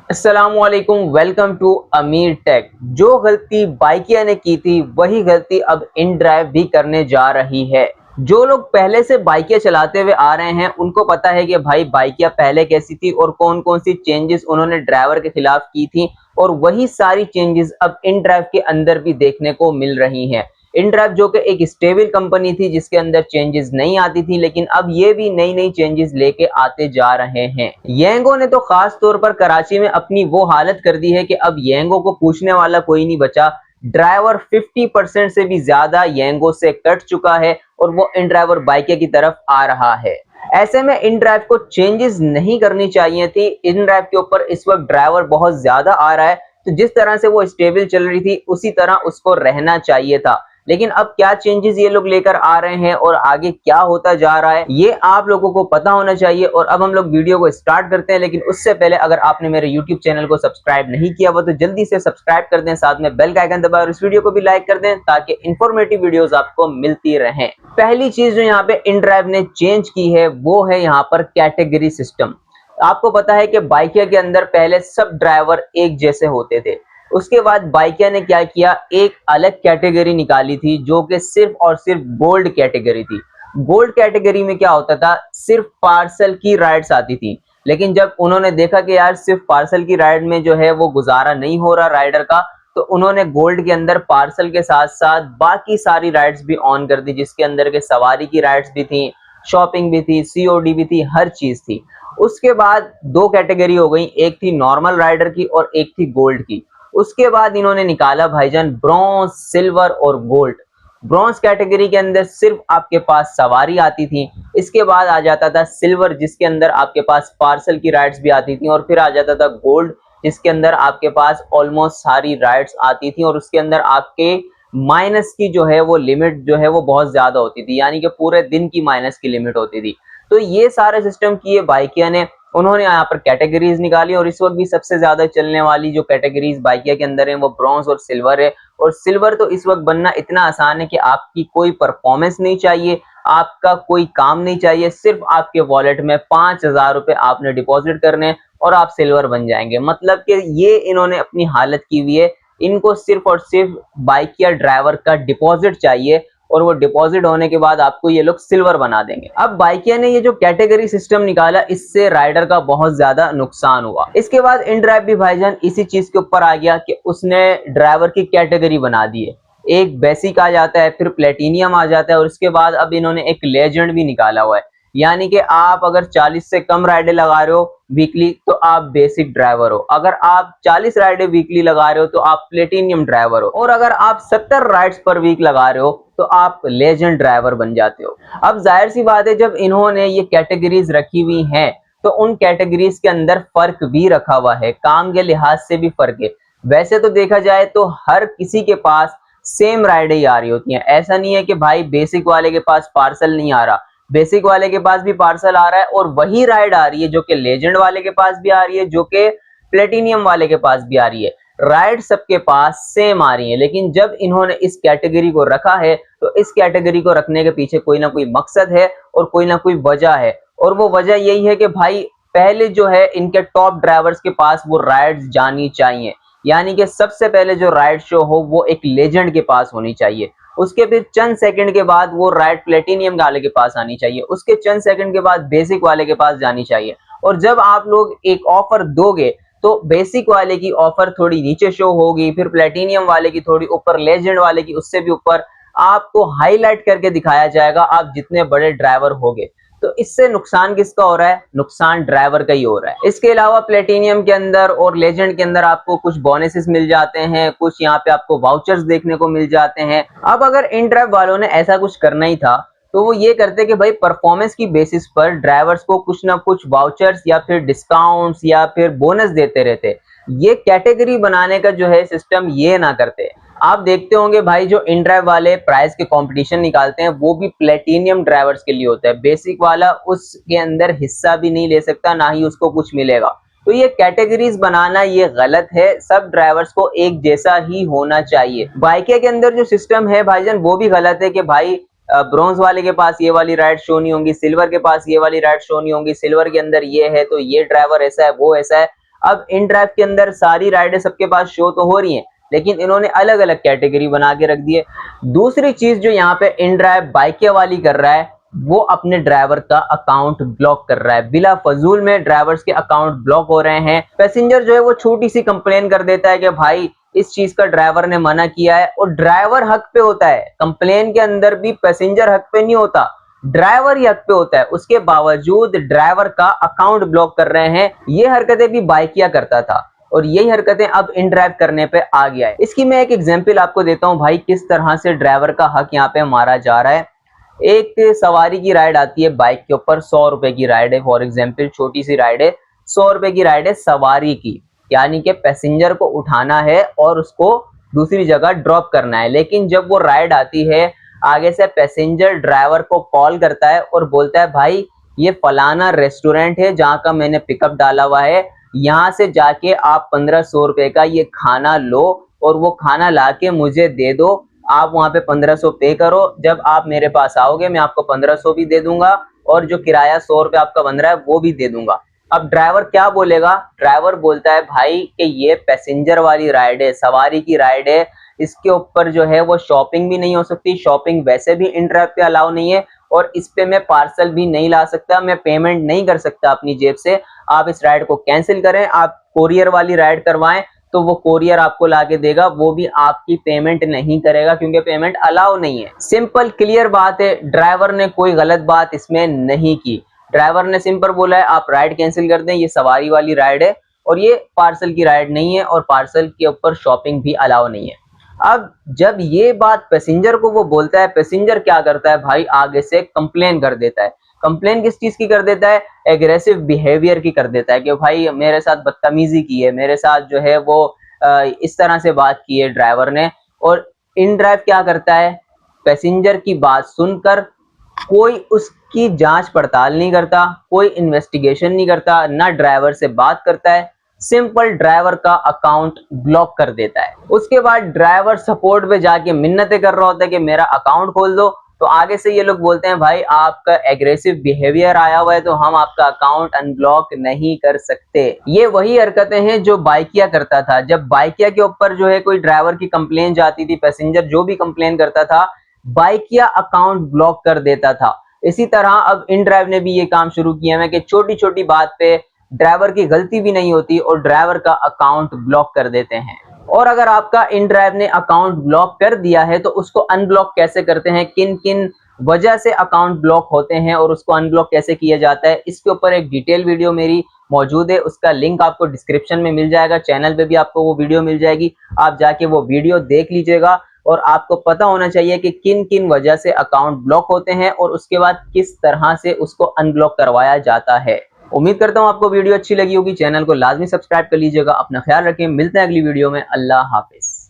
अस्सलामुअलैकुम, welcome to अमीर take. जो गलती बाइकिया ने की थी वही गलती अब इनड्राइव भी करने जा रही है। जो लोग पहले से बाइकिया चलाते हुए आ रहे हैं उनको पता है कि भाई बाइकिया पहले कैसी थी और कौन कौन सी चेंजेस उन्होंने ड्राइवर के खिलाफ की थी, और वही सारी चेंजेस अब इनड्राइव के अंदर भी देखने को मिल रही हैं। इनड्राइव जो कि एक स्टेबल कंपनी थी जिसके अंदर चेंजेस नहीं आती थी, लेकिन अब ये भी नई नई चेंजेस लेके आते जा रहे हैं। येंगो ने तो खास तौर पर कराची में अपनी वो हालत कर दी है कि अब येंगो को पूछने वाला कोई नहीं बचा। ड्राइवर 50% से भी ज्यादा येंगो से कट चुका है और वो इन ड्राइवर बाइक की तरफ आ रहा है। ऐसे में इन ड्राइव को चेंजेस नहीं करनी चाहिए थी। इन ड्राइव के ऊपर इस वक्त ड्राइवर बहुत ज्यादा आ रहा है, तो जिस तरह से वो स्टेबल चल रही थी उसी तरह उसको रहना चाहिए था। लेकिन अब क्या चेंजेस ये लोग लेकर आ रहे हैं और आगे क्या होता जा रहा है ये आप लोगों को पता होना चाहिए। और अब हम लोग वीडियो को स्टार्ट करते हैं, लेकिन उससे पहले अगर आपने मेरे YouTube चैनल को सब्सक्राइब नहीं किया हुआ तो जल्दी से सब्सक्राइब कर दें, साथ में बेल का आइकन दबाएं और इस वीडियो को भी लाइक कर दें ताकि इंफॉर्मेटिव वीडियोस आपको मिलती रहें। पहली चीज जो यहाँ पे इनड्राइव ने चेंज की है वो है यहाँ पर कैटेगरी सिस्टम। आपको पता है कि बाइकिया के अंदर पहले सब ड्राइवर एक जैसे होते थे। उसके बाद बाइकिया ने क्या किया, एक अलग कैटेगरी निकाली थी जो कि सिर्फ और सिर्फ गोल्ड कैटेगरी थी। गोल्ड कैटेगरी में क्या होता था, सिर्फ पार्सल की राइड्स आती थी। लेकिन जब उन्होंने देखा कि यार सिर्फ पार्सल की राइड में जो है वो गुजारा नहीं हो रहा राइडर का, तो उन्होंने गोल्ड के अंदर पार्सल के साथ साथ बाकी सारी राइड्स भी ऑन कर दी, जिसके अंदर के सवारी की राइड्स भी थी, शॉपिंग भी थी, सीओडी भी थी, हर चीज थी। उसके बाद दो कैटेगरी हो गई, एक थी नॉर्मल राइडर की और एक थी गोल्ड की। उसके बाद इन्होंने निकाला भाईजान ब्रॉन्ज, सिल्वर और गोल्ड। ब्रॉन्ज कैटेगरी के अंदर सिर्फ आपके पास सवारी आती थी। इसके बाद आ जाता था सिल्वर जिसके अंदर आपके पास पार्सल की राइड्स भी आती थी, और फिर आ जाता था गोल्ड जिसके अंदर आपके पास ऑलमोस्ट सारी राइड्स आती थी, और उसके अंदर आपके माइनस की जो है वो लिमिट जो है वो बहुत ज्यादा होती थी, यानी कि पूरे दिन की माइनस की लिमिट होती थी। तो ये सारे सिस्टम किए बाइकिया ने। उन्होंने यहाँ पर कैटेगरीज निकाली और इस वक्त भी सबसे ज्यादा चलने वाली जो कैटेगरीज बाइकिया के अंदर है वो ब्रॉन्ज और सिल्वर है। और सिल्वर तो इस वक्त बनना इतना आसान है कि आपकी कोई परफॉर्मेंस नहीं चाहिए, आपका कोई काम नहीं चाहिए, सिर्फ आपके वॉलेट में 5,000 रुपए आपने डिपॉजिट करने और आप सिल्वर बन जाएंगे। मतलब कि ये इन्होंने अपनी हालत की हुई है। इनको सिर्फ और सिर्फ बाइकिया ड्राइवर का डिपॉजिट चाहिए और वो डिपॉजिट होने के बाद आपको ये लोग सिल्वर बना देंगे। अब बाइकिया ने ये जो कैटेगरी सिस्टम निकाला इससे राइडर का बहुत ज्यादा नुकसान हुआ। इसके बाद इनड्राइव भी भाईजान इसी चीज के ऊपर आ गया कि उसने ड्राइवर की कैटेगरी बना दी है। एक बेसिक आ जाता है, फिर प्लेटिनियम आ जाता है, और उसके बाद अब इन्होंने एक लेजेंड भी निकाला हुआ है। यानी कि आप अगर 40 से कम राइडे लगा रहे हो वीकली तो आप बेसिक ड्राइवर हो, अगर आप 40 राइडे वीकली लगा रहे हो तो आप प्लेटिनियम ड्राइवर हो, और अगर आप 70 राइड्स पर वीक लगा रहे हो तो आप लेजेंड ड्राइवर बन जाते हो। अब जाहिर सी बात है जब इन्होंने ये कैटेगरीज रखी हुई हैं तो उन कैटेगरीज के अंदर फर्क भी रखा हुआ है, काम के लिहाज से भी फर्क है। वैसे तो देखा जाए तो हर किसी के पास सेम राइडें ही आ रही होती हैं। ऐसा नहीं है कि भाई बेसिक वाले के पास पार्सल नहीं आ रहा, बेसिक वाले के पास भी पार्सल आ रहा है और वही राइड आ रही है जो कि लेजेंड वाले के पास भी आ रही है, जो कि प्लेटिनियम वाले के पास भी आ रही है। राइड सबके पास सेम आ रही है। लेकिन जब इन्होंने इस कैटेगरी को रखा है तो इस कैटेगरी को रखने के पीछे कोई ना कोई मकसद है और कोई ना कोई वजह है, और वो वजह यही है कि भाई पहले जो है इनके टॉप ड्राइवर्स के पास वो राइड्स जानी चाहिए। यानी कि सबसे पहले जो राइड शो हो वो एक लेजेंड के पास होनी चाहिए, उसके फिर चंद सेकंड के बाद वो राइड प्लेटिनियम वाले के पास आनी चाहिए, उसके चंद सेकंड के बाद बेसिक वाले के पास जानी चाहिए। और जब आप लोग एक ऑफर दोगे तो बेसिक वाले की ऑफर थोड़ी नीचे शो होगी, फिर प्लेटिनियम वाले की थोड़ी ऊपर, लेजेंड वाले की उससे भी ऊपर, आपको हाईलाइट करके दिखाया जाएगा आप जितने बड़े ड्राइवर होगे। तो इससे नुकसान किसका हो रहा है, नुकसान ड्राइवर का ही हो रहा है। इसके अलावा प्लेटिनियम के अंदर और लेजेंड के अंदर आपको कुछ बोनसेस मिल जाते हैं, कुछ यहाँ पे आपको वाउचर्स देखने को मिल जाते हैं। अब अगर इनड्राइव वालों ने ऐसा कुछ करना ही था तो वो ये करते कि भाई परफॉर्मेंस की बेसिस पर ड्राइवर्स को कुछ ना कुछ वाउचर्स या फिर डिस्काउंट्स या फिर बोनस देते रहते। ये कैटेगरी बनाने का जो है सिस्टम ये ना करते। आप देखते होंगे भाई जो इनड्राइव वाले प्राइस के कंपटीशन निकालते हैं वो भी प्लेटिनियम ड्राइवर्स के लिए होता है। बेसिक वाला उसके अंदर हिस्सा भी नहीं ले सकता, ना ही उसको कुछ मिलेगा। तो ये कैटेगरीज बनाना ये गलत है, सब ड्राइवर्स को एक जैसा ही होना चाहिए। बाइकिया के अंदर जो सिस्टम है भाईजान वो भी गलत है कि भाई ब्रॉन्ज वाले के पास ये वाली राइड शो नहीं होंगी, सिल्वर के पास ये वाली राइड शो नहीं होंगी, सिल्वर के अंदर ये है तो ये ड्राइवर ऐसा है वो ऐसा है। अब इन ड्राइव के अंदर सारी राइडें सबके पास शो तो हो रही हैं, लेकिन इन्होंने अलग अलग कैटेगरी बना के रख दी है। दूसरी चीज जो यहाँ पे इन ड्राइव बाइकिया वाली कर रहा है, वो अपने ड्राइवर का अकाउंट ब्लॉक कर रहा है। बिला फजूल में ड्राइवर्स के अकाउंट ब्लॉक हो रहे हैं। पैसेंजर जो है वो छोटी सी कंप्लेन कर देता है कि भाई इस चीज का ड्राइवर ने मना किया है, और ड्राइवर हक पे होता है। कंप्लेन के अंदर भी पैसेंजर हक पे नहीं होता, ड्राइवर ही हक पे होता है। उसके बावजूद ड्राइवर का अकाउंट ब्लॉक कर रहे हैं। ये हरकतें भी बाइकिया करता था और यही हरकतें अब इन ड्राइव करने पे आ गया है। इसकी मैं एक एग्जांपल आपको देता हूं भाई, किस तरह से ड्राइवर का हक यहाँ पे मारा जा रहा है। एक सवारी की राइड आती है बाइक के ऊपर, 100 रुपए की राइड है, फॉर एग्जाम्पल छोटी सी राइड है, 100 रुपए की राइड है सवारी की, यानी कि पैसेंजर को उठाना है और उसको दूसरी जगह ड्रॉप करना है। लेकिन जब वो राइड आती है, आगे से पैसेंजर ड्राइवर को कॉल करता है और बोलता है भाई ये फलाना रेस्टोरेंट है जहाँ का मैंने पिकअप डाला हुआ है, यहाँ से जाके आप 1500 रुपए का ये खाना लो और वो खाना लाके मुझे दे दो। आप वहां पे 1500 पे करो, जब आप मेरे पास आओगे मैं आपको 1500 भी दे दूंगा और जो किराया 100 रुपए आपका बन रहा है वो भी दे दूंगा। अब ड्राइवर क्या बोलेगा? ड्राइवर बोलता है भाई कि ये पैसेंजर वाली राइड है, सवारी की राइड है, इसके ऊपर जो है वो शॉपिंग भी नहीं हो सकती, शॉपिंग वैसे भी इन ड्राइव पे अलाउ नहीं है, और इस पे मैं पार्सल भी नहीं ला सकता, मैं पेमेंट नहीं कर सकता अपनी जेब से। आप इस राइड को कैंसिल करें, आप कोरियर वाली राइड करवाएं तो वो कोरियर आपको लाके देगा, वो भी आपकी पेमेंट नहीं करेगा क्योंकि पेमेंट अलाउ नहीं है। सिंपल क्लियर बात है, ड्राइवर ने कोई गलत बात इसमें नहीं की। ड्राइवर ने सिंपल बोला है आप राइड कैंसिल कर दें, ये सवारी वाली राइड है और ये पार्सल की राइड नहीं है, और पार्सल के ऊपर शॉपिंग भी अलाउ नहीं है। अब जब ये बात पैसेंजर को वो बोलता है, पैसेंजर क्या करता है भाई, आगे से कंप्लेन कर देता है। कंप्लेन किस चीज की कर देता है? एग्रेसिव बिहेवियर की कर देता है कि भाई मेरे साथ बदतमीजी की है, मेरे साथ जो है वो इस तरह से बात की है ड्राइवर ने। और इन ड्राइव क्या करता है, पैसेंजर की बात सुनकर कोई उसकी जांच पड़ताल नहीं करता, कोई इन्वेस्टिगेशन नहीं करता, ना ड्राइवर से बात करता है, सिंपल ड्राइवर का अकाउंट ब्लॉक कर देता है। उसके बाद ड्राइवर सपोर्ट पे जाके मिन्नतें कर रहा होता है कि मेरा अकाउंट खोल दो, तो आगे से ये लोग बोलते हैं भाई आपका एग्रेसिव बिहेवियर आया हुआ है तो हम आपका अकाउंट अनब्लॉक नहीं कर सकते। ये वही हरकतें हैं जो बाइकिया करता था। जब बाइकिया के ऊपर जो है कोई ड्राइवर की कंप्लेन जाती थी, पैसेंजर जो भी कंप्लेन करता था, बाइकिया अकाउंट ब्लॉक कर देता था। इसी तरह अब इन ड्राइव ने भी ये काम शुरू किया है कि छोटी छोटी बात पे ड्राइवर की गलती भी नहीं होती और ड्राइवर का अकाउंट ब्लॉक कर देते हैं। और अगर आपका इन ड्राइव ने अकाउंट ब्लॉक कर दिया है तो उसको अनब्लॉक कैसे करते हैं, किन किन वजह से अकाउंट ब्लॉक होते हैं और उसको अनब्लॉक कैसे किया जाता है, इसके ऊपर एक डिटेल वीडियो मेरी मौजूद है। उसका लिंक आपको डिस्क्रिप्शन में मिल जाएगा, चैनल पे भी आपको वो वीडियो मिल जाएगी, आप जाके वो वीडियो देख लीजिएगा। और आपको पता होना चाहिए कि किन किन वजह से अकाउंट ब्लॉक होते हैं और उसके बाद किस तरह से उसको अनब्लॉक करवाया जाता है। उम्मीद करता हूं आपको वीडियो अच्छी लगी होगी। चैनल को लाजमी सब्सक्राइब कर लीजिएगा। अपना ख्याल रखें, मिलते हैं अगली वीडियो में। अल्लाह हाफिज।